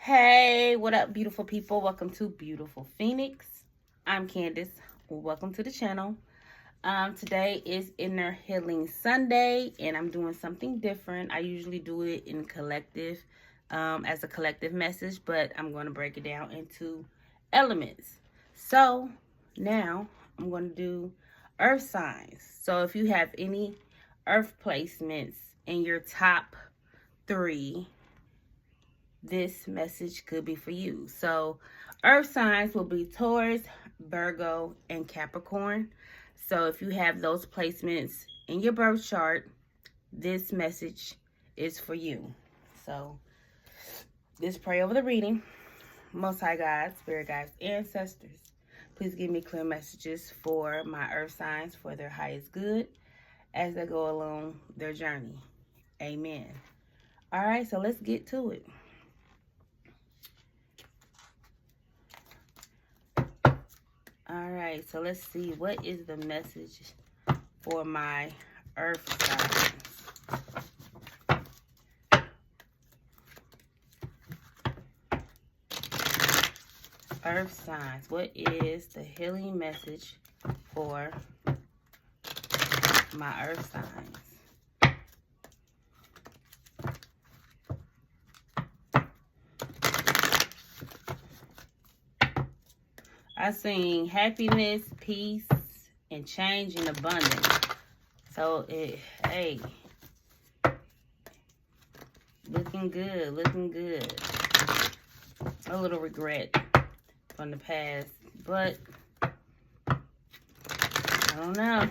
Hey, what up, beautiful people? Welcome to Beautiful Phoenix. I'm Candace. Welcome to the channel. Today is Inner Healing Sunday, and I'm doing something different. I usually do it in collective, as a collective message, but I'm going to break it down into elements. So now I'm going to do earth signs. So if you have any earth placements in your top 3, this message could be for you. So earth signs will be Taurus, Virgo, and Capricorn. So if you have those placements in your birth chart, this message is for you. So let's pray over the reading. Most High God, Spirit Guides, Ancestors, please give me clear messages for my earth signs for their highest good as they go along their journey. Amen. All right, so let's get to it. All right, so let's see, what is the message for my earth signs? Earth signs, what is the healing message for my earth signs? I seen happiness, peace, and change and abundance. So hey, looking good, looking good. A little regret from the past, but I don't know.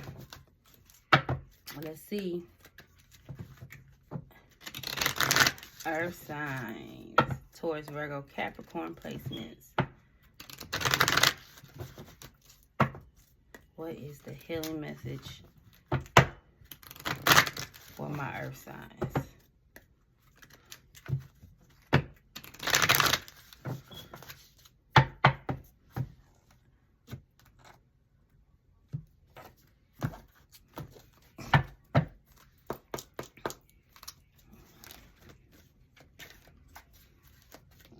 Let's see. Earth signs, Taurus, Virgo, Capricorn placements. What is the healing message for my earth signs?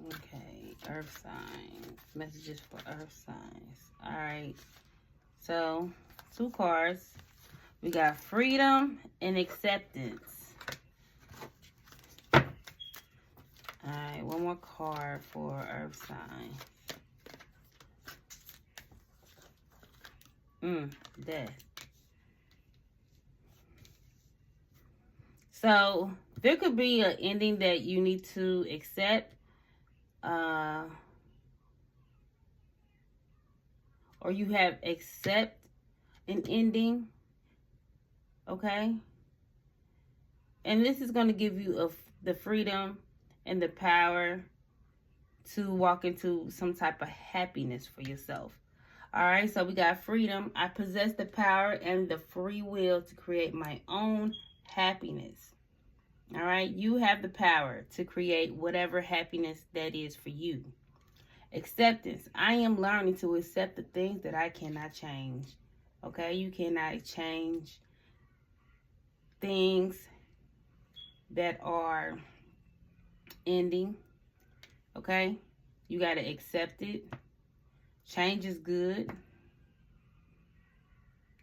Okay, earth signs. Messages for earth signs. All right. So, 2 cards. We got freedom and acceptance. All right, one more card for earth sign. Death. So, there could be an ending that you need to accept. Or you have accept an ending, okay? And this is going to give you the freedom and the power to walk into some type of happiness for yourself. All right, so we got freedom. I possess the power and the free will to create my own happiness. All right, you have the power to create whatever happiness that is for you. Acceptance. I am learning to accept the things that I cannot change. Okay, you cannot change things that are ending. Okay, you got to accept it. Change is good.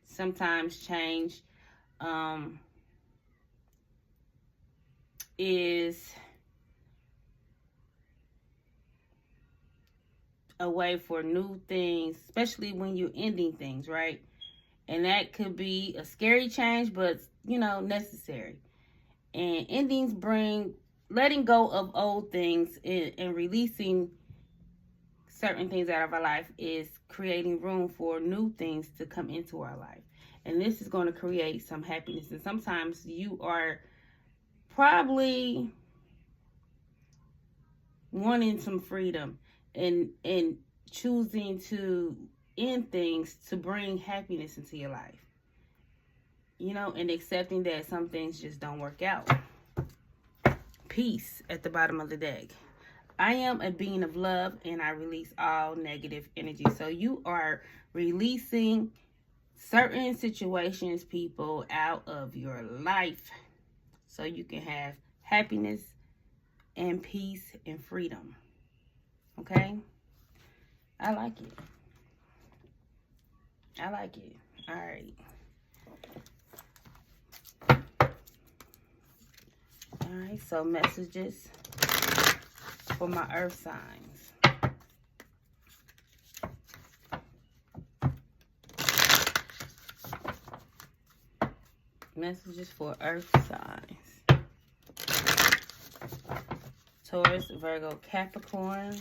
Sometimes change is a way for new things, especially when you're ending things, right? And that could be a scary change, but necessary. And endings bring letting go of old things and releasing certain things out of our life is creating room for new things to come into our life. And this is going to create some happiness. And sometimes you are probably wanting some freedom and choosing to end things to bring happiness into your life. And accepting that some things just don't work out. Peace at the bottom of the deck. I am a being of love and I release all negative energy. So you are releasing certain situations, people, out of your life so you can have happiness and peace and freedom. Okay? I like it. I like it. All right. All right, so messages for my earth signs. Messages for earth signs. Taurus, Virgo, Capricorn.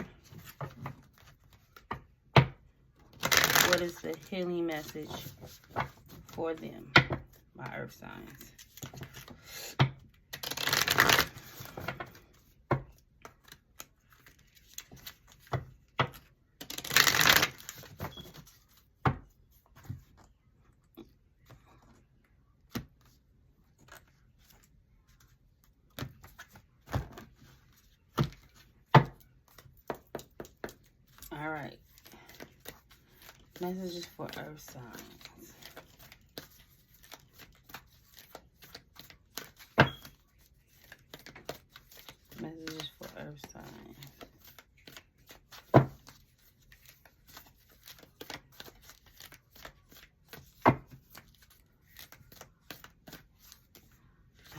What is the healing message for them, my earth signs? All right. Messages for earth signs. Messages for earth signs.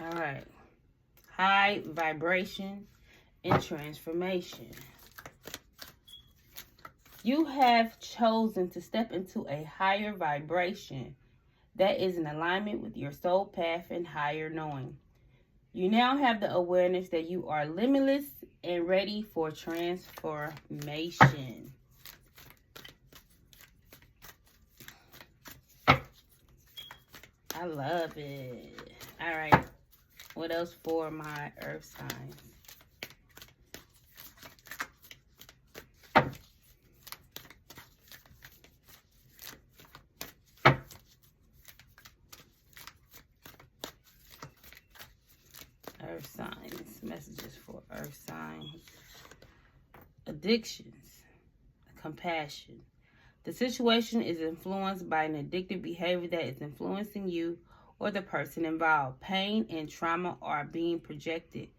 All right. High vibration and transformation. You have chosen to step into a higher vibration that is in alignment with your soul path and higher knowing. You now have the awareness that you are limitless and ready for transformation. I love it. All right. What else for my earth signs? Earth signs, messages for earth signs. Addictions, compassion. The situation is influenced by an addictive behavior that is influencing you or the person involved. Pain and trauma are being projected.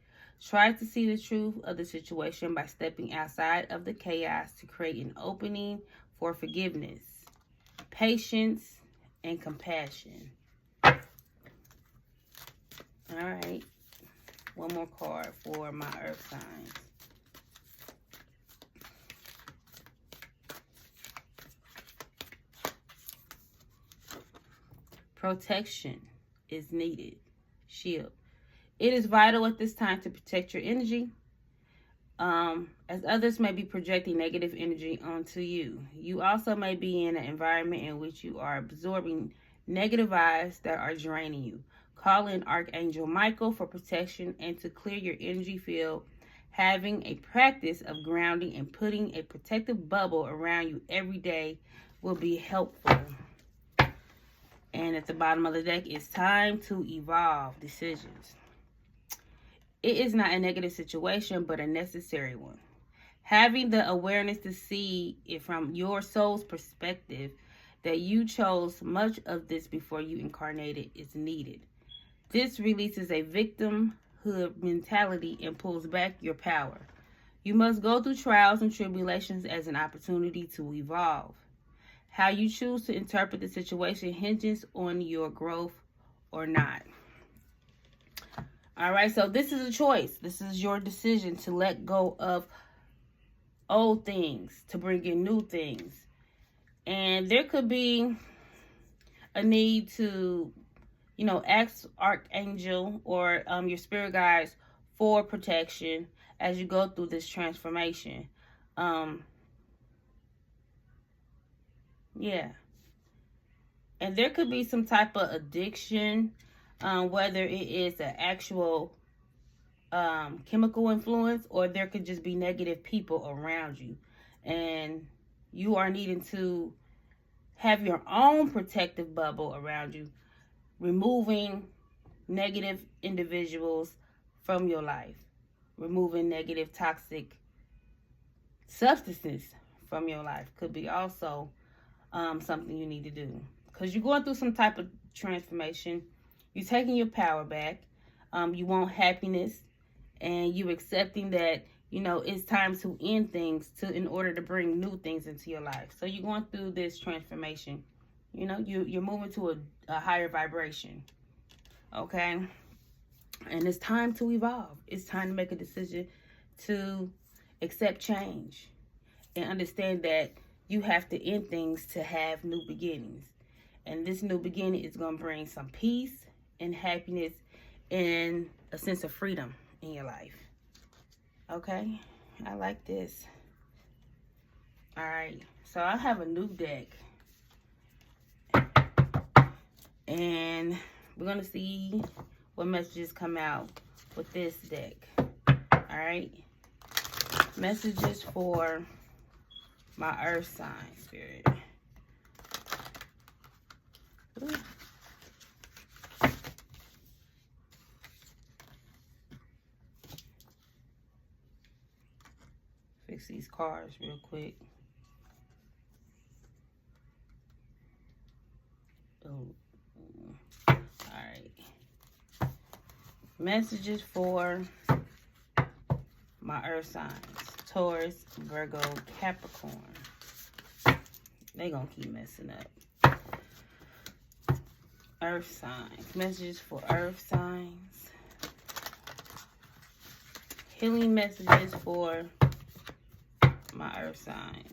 Try to see the truth of the situation by stepping outside of the chaos to create an opening for forgiveness, patience, and compassion. All right. One more card for my earth signs. Protection is needed. Shield. It is vital at this time to protect your energy, as others may be projecting negative energy onto you. You also may be in an environment in which you are absorbing negative vibes that are draining you. Call in Archangel Michael for protection and to clear your energy field. Having a practice of grounding and putting a protective bubble around you every day will be helpful. And at the bottom of the deck, it's time to evolve decisions. It is not a negative situation, but a necessary one. Having the awareness to see it from your soul's perspective that you chose much of this before you incarnated is needed. This releases a victimhood mentality and pulls back your power. You must go through trials and tribulations as an opportunity to evolve. How you choose to interpret the situation hinges on your growth or not. All right, so this is a choice. This is your decision to let go of old things, to bring in new things. And there could be a need to, ask Archangel or your spirit guides for protection as you go through this transformation. Yeah. And there could be some type of addiction, whether it is an actual chemical influence, or there could just be negative people around you. And you are needing to have your own protective bubble around you, removing negative individuals from your life, removing negative toxic substances from your life could be also something you need to do, because you're going through some type of transformation. You're taking your power back. You want happiness, and you accepting that You know, it's time to end things in order to bring new things into your life. So you're going through this transformation. You know, you're moving to a higher vibration. Okay? And it's time to evolve. It's time to make a decision to accept change and understand that you have to end things to have new beginnings. And this new beginning is going to bring some peace and happiness and a sense of freedom in your life. Okay? I like this. All right. So I have a new deck. And we're going to see what messages come out with this deck. All right? Messages for my earth sign spirit. Ooh. Fix these cards real quick. Oh. All right. Messages for my earth signs. Taurus, Virgo, Capricorn. They gonna keep messing up. Earth signs. Messages for earth signs. Healing messages for my earth signs.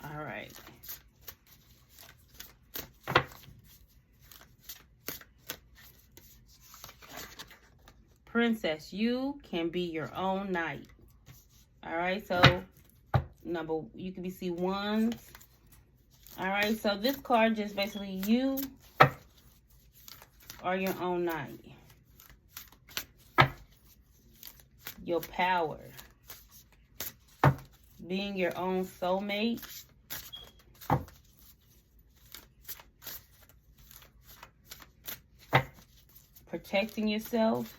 All right. Princess, you can be your own knight. All right, so you can see wands. All right, so this card just basically you are your own knight. Your power. Being your own soulmate. Protecting yourself.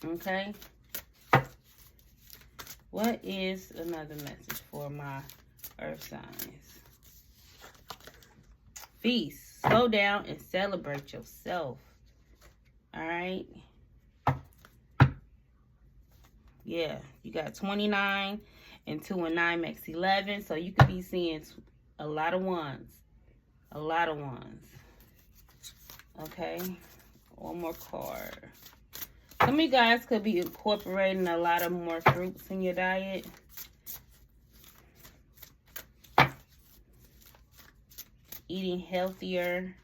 Okay. What is another message for my earth signs? Feast. Slow down and celebrate yourself. All right. Yeah, you got 29 and 2 and 9 makes 11. So you could be seeing a lot of ones. A lot of ones. Okay. One more card. Some of you guys could be incorporating a lot of more fruits in your diet. Eating healthier.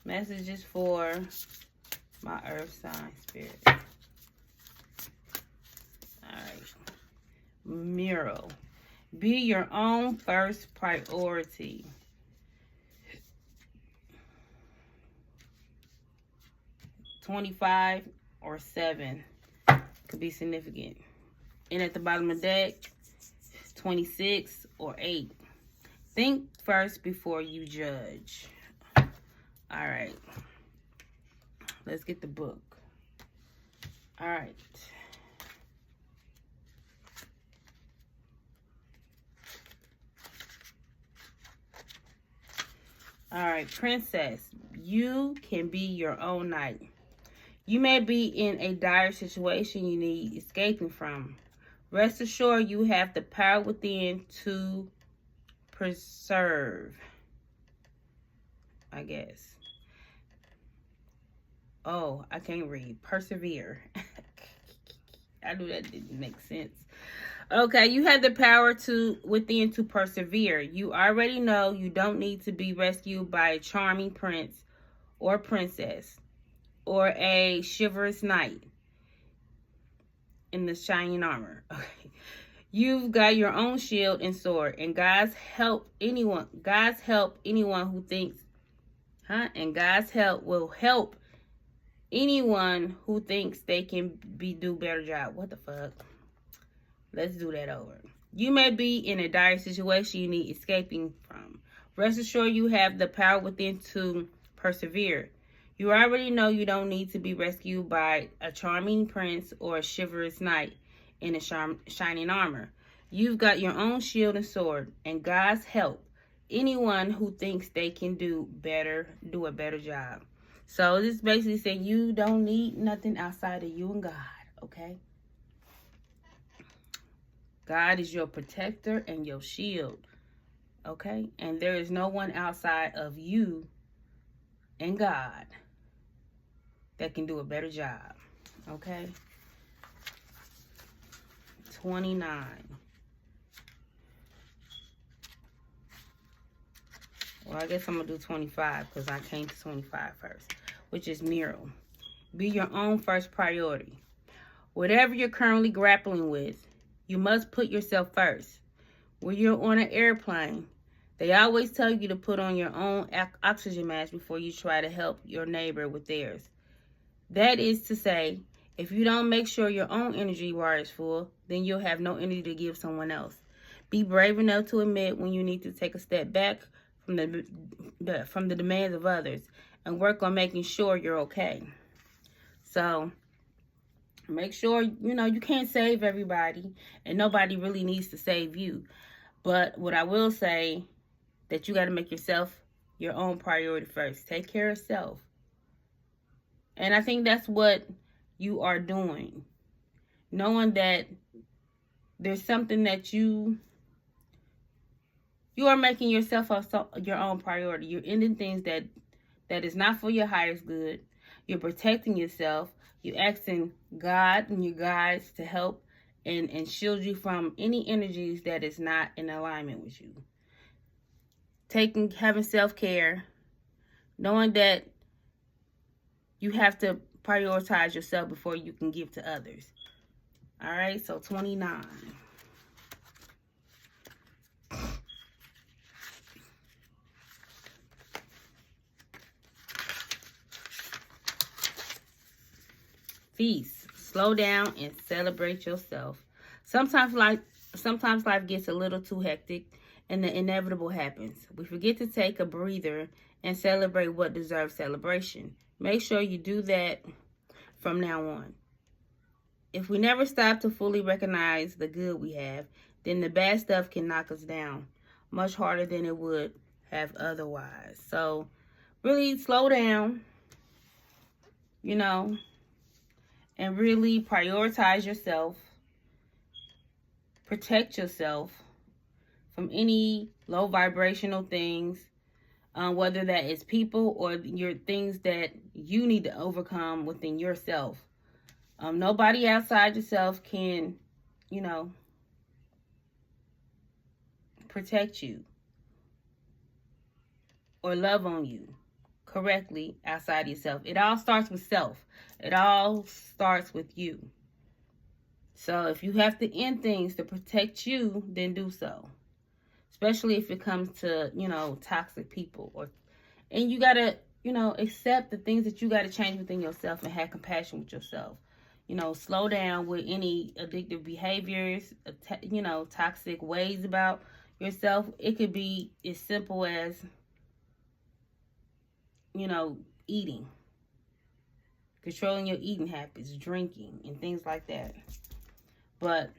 Messages for my earth sign spirit. All right. Miro. Be your own first priority. $25 or 7 could be significant. And at the bottom of the deck, 26 or 8. Think first before you judge. All right. Let's get the book. All right. All right, Princess, you can be your own knight. You may be in a dire situation you need escaping from. Rest assured you have the power within to preserve, I guess. Oh, I can't read. Persevere. I knew that didn't make sense. Okay, you have the power within to persevere. You already know you don't need to be rescued by a charming prince or princess or a chivalrous knight in the shining armor. Okay. You've got your own shield and sword, and God's help anyone who thinks, and God's help will help anyone who thinks they can do better job. What the fuck? Let's do that over. You may be in a dire situation you need escaping from. Rest assured you have the power within to persevere. You already know you don't need to be rescued by a charming prince or a chivalrous knight in a shining armor. You've got your own shield and sword, and God's help. Anyone who thinks they can do a better job. So this basically saying you don't need nothing outside of you and God, okay? God is your protector and your shield, okay? And there is no one outside of you and God that can do a better job, okay? 29. Well, I guess I'm going to do 25 because I came to 25 first, which is Muriel. Be your own first priority. Whatever you're currently grappling with, you must put yourself first. When you're on an airplane, they always tell you to put on your own oxygen mask before you try to help your neighbor with theirs. That is to say, if you don't make sure your own energy bar is full, then you'll have no energy to give someone else. Be brave enough to admit when you need to take a step back from the demands of others and work on making sure you're okay. So make sure, you can't save everybody and nobody really needs to save you. But what I will say, that you got to make yourself your own priority first. Take care of self. And I think that's what you are doing. Knowing that there's something that you are making yourself your own priority. You're ending things that is not for your highest good. You're protecting yourself. You're asking God and your guides to help and shield you from any energies that is not in alignment with you. Having self-care, knowing that you have to prioritize yourself before you can give to others. All right, so 29. Feast. Slow down and celebrate yourself. Sometimes life gets a little too hectic and the inevitable happens. We forget to take a breather and celebrate what deserves celebration. Make sure you do that from now on. If we never stop to fully recognize the good we have, then the bad stuff can knock us down much harder than it would have otherwise. So really slow down, and really prioritize yourself. Protect yourself from any low vibrational things, whether that is people or your things that you need to overcome within yourself. Nobody outside yourself can, protect you or love on you correctly outside yourself. It all starts with self. It all starts with you. So if you have to end things to protect you, then do so. Especially if it comes to, toxic people. And you got to, accept the things that you got to change within yourself and have compassion with yourself. Slow down with any addictive behaviors, toxic ways about yourself. It could be as simple as, eating. Controlling your eating habits, drinking, and things like that. But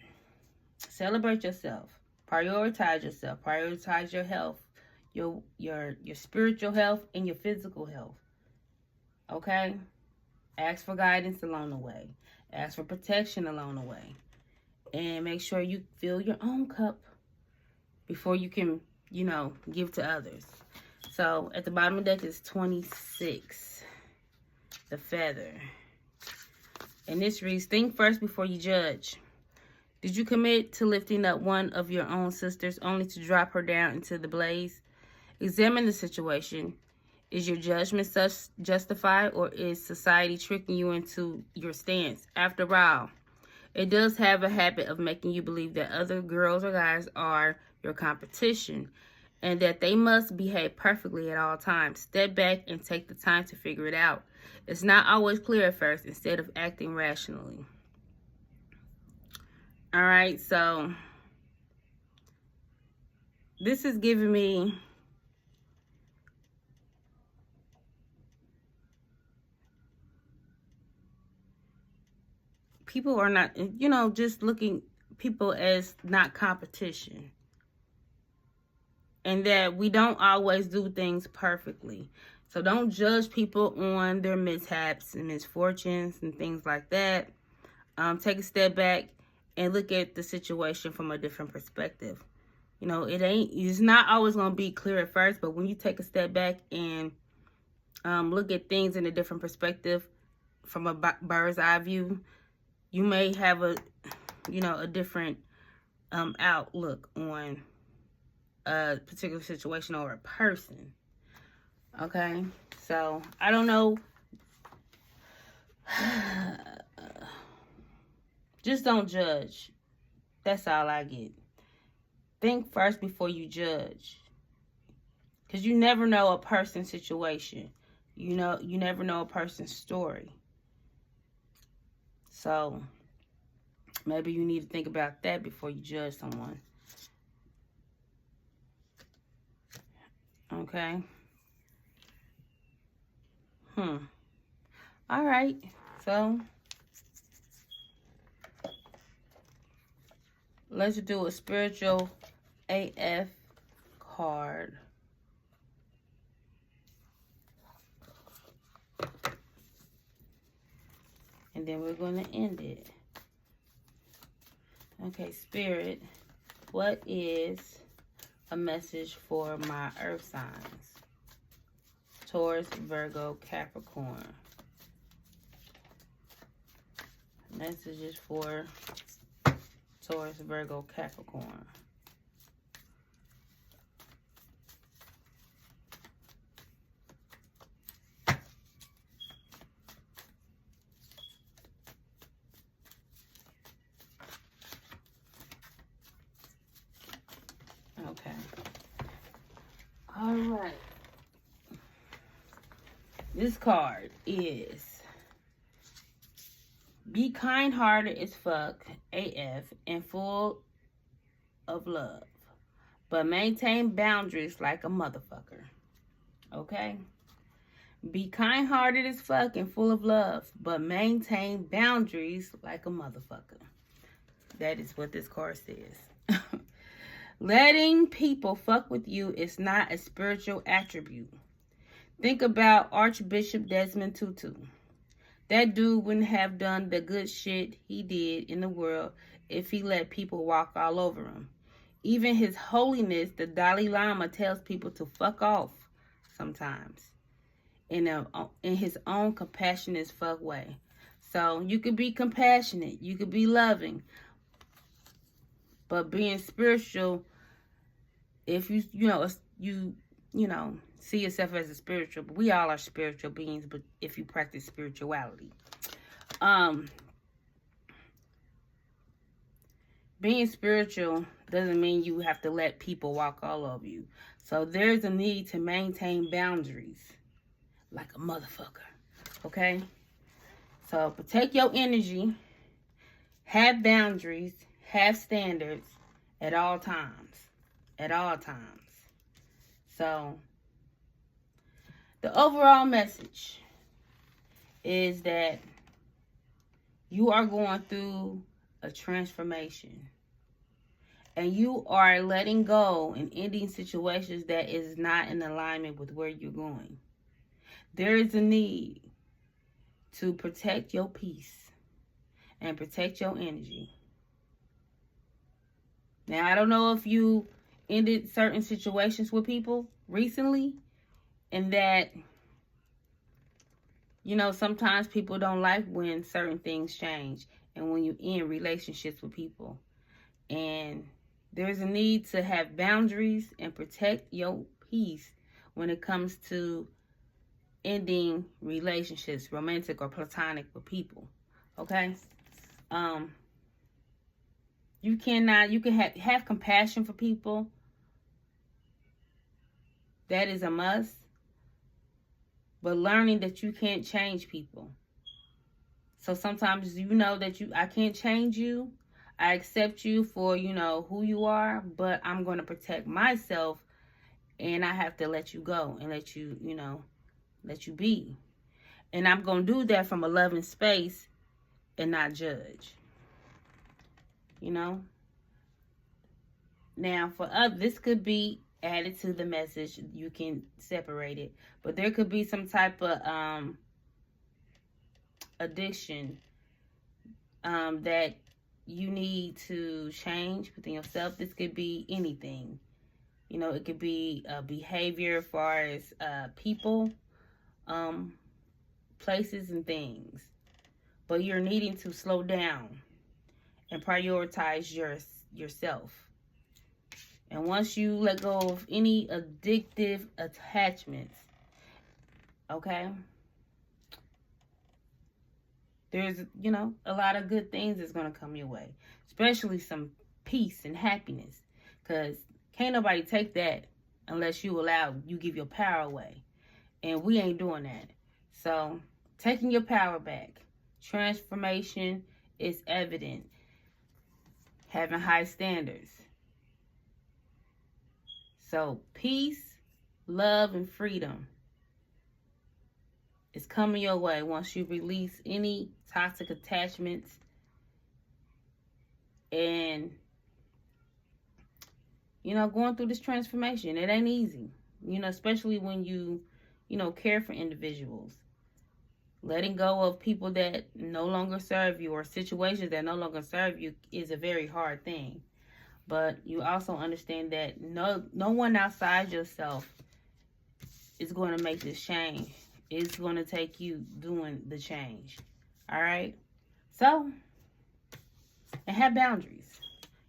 celebrate yourself. Prioritize yourself. Prioritize your health, your spiritual health, and your physical health. Okay? Ask for guidance along the way. Ask for protection along the way. And make sure you fill your own cup before you can, give to others. So at the bottom of the deck is 26. The Feather. And this reads, think first before you judge. Did you commit to lifting up one of your own sisters only to drop her down into the blaze? Examine the situation. Is your judgment justified, or is society tricking you into your stance? After all, it does have a habit of making you believe that other girls or guys are your competition and that they must behave perfectly at all times. Step back and take the time to figure it out. It's not always clear at first, instead of acting rationally. All right, so this is giving me people are not, just looking people as not competition. And that we don't always do things perfectly. So don't judge people on their mishaps and misfortunes and things like that. Take a step back and look at the situation from a different perspective. It's not always going to be clear at first, but when you take a step back and look at things in a different perspective from a bird's eye view, you may have a different outlook on a particular situation or a person. Okay, so I don't know. Just don't judge. That's all I get. Think first before you judge, because you never know a person's situation. You never know a person's story. So maybe you need to think about that before you judge someone. Okay. All right. So let's do a spiritual AF card. And then we're going to end it. Okay, Spirit, what is a message for my earth signs? Taurus, Virgo, Capricorn. Messages for Taurus, Virgo, Capricorn. Okay. All right. This card is be kind-hearted as fuck, AF, and full of love, but maintain boundaries like a motherfucker. Okay? Be kind-hearted as fuck and full of love, but maintain boundaries like a motherfucker. That is what this card says. Letting people fuck with you is not a spiritual attribute. Think about Archbishop Desmond Tutu. That dude wouldn't have done the good shit he did in the world if he let people walk all over him. Even His Holiness, the Dalai Lama, tells people to fuck off sometimes in his own compassionate fuck way. So you could be compassionate, you could be loving, but being spiritual, if you see yourself as a spiritual, but we all are spiritual beings, but if you practice spirituality. Being spiritual doesn't mean you have to let people walk all over you. So there's a need to maintain boundaries like a motherfucker. Okay? So protect your energy, have boundaries, have standards at all times. At all times. So the overall message is that you are going through a transformation. And you are letting go and ending situations that is not in alignment with where you're going. There is a need to protect your peace and protect your energy. Now, I don't know if you ended certain situations with people recently, and that, sometimes people don't like when certain things change and when you end relationships with people. And there's a need to have boundaries and protect your peace when it comes to ending relationships, romantic or platonic, with people. Okay? You can have compassion for people. That is a must. But learning that you can't change people. So sometimes that I can't change you. I accept you for, who you are, but I'm going to protect myself, and I have to let you go and let you, let you be. And I'm going to do that from a loving space and not judge. Now, for others, this could be added to the message. You can separate it. But there could be some type of addiction that you need to change within yourself. This could be anything. It could be behavior as far as people, places, and things. But you're needing to slow down and prioritize yourself. And once you let go of any addictive attachments, okay, there's, a lot of good things that's going to come your way, especially some peace and happiness, because can't nobody take that unless you give your power away. And we ain't doing that. So taking your power back, transformation is evident. Having high standards. So peace, love, and freedom is coming your way once you release any toxic attachments and, going through this transformation. It ain't easy, especially when you, care for individuals. Letting go of people that no longer serve you or situations that no longer serve you is a very hard thing. But you also understand that no one outside yourself is going to make this change. It's going to take you doing the change. All right? So, and have boundaries,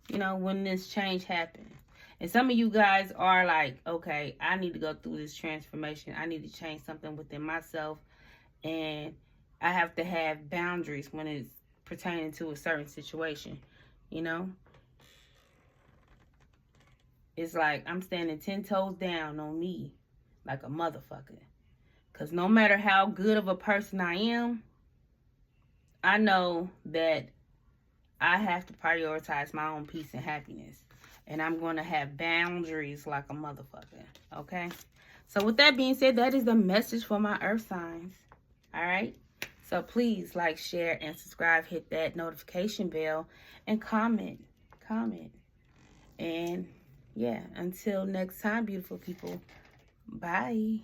when this change happens. And some of you guys are like, okay, I need to go through this transformation. I need to change something within myself. And I have to have boundaries when it's pertaining to a certain situation, It's like I'm standing 10 toes down on me like a motherfucker. Because no matter how good of a person I am, I know that I have to prioritize my own peace and happiness. And I'm going to have boundaries like a motherfucker. Okay? So with that being said, that is the message for my earth signs. All right? So please like, share, and subscribe. Hit that notification bell and comment. And yeah, until next time, beautiful people. Bye.